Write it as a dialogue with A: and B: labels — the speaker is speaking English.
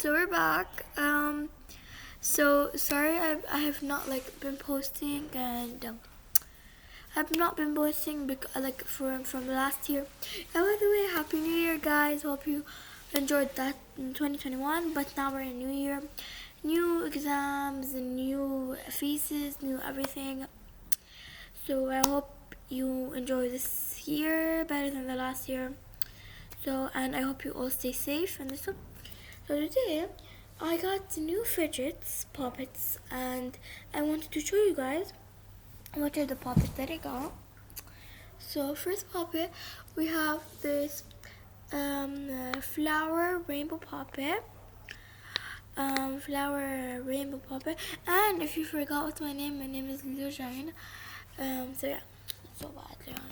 A: So we're back. So sorry I have not been posting, and I've not been posting from last year. And by the way, happy New Year, guys. Hope you enjoyed that in 2021. But now we're in New Year, new exams, new faces, new everything. So I hope you enjoy this year better than the last year. So, and I hope you all stay safe and this one. So today I got new fidgets puppets, and I wanted to show you guys what are the puppets that I got. So first puppet, we have this flower rainbow puppet. Flower rainbow puppet. And if you forgot what's my name is Lujine. So yeah, so bad.